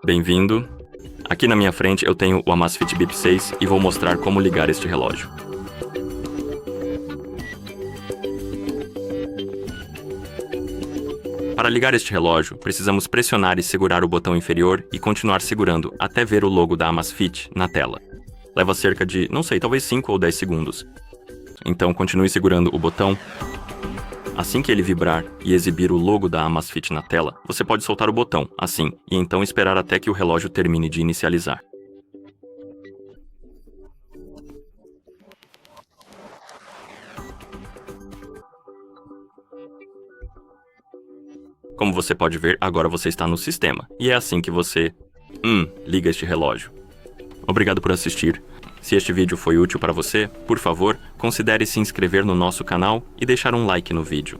Bem-vindo. Aqui na minha frente eu tenho o AMAZFIT Bip 6 e vou mostrar como ligar este relógio. Para ligar este relógio, precisamos pressionar e segurar o botão inferior e continuar segurando até ver o logo da AMAZFIT na tela. Leva cerca de, não sei, talvez 5 ou 10 segundos. Então continue segurando o botão. Assim que ele vibrar e exibir o logo da AMAZFIT na tela, você pode soltar o botão, assim, e então esperar até que o relógio termine de inicializar. Como você pode ver, agora você está no sistema, e é assim que você liga este relógio. Obrigado por assistir. Se este vídeo foi útil para você, por favor, considere se inscrever no nosso canal e deixar um like no vídeo.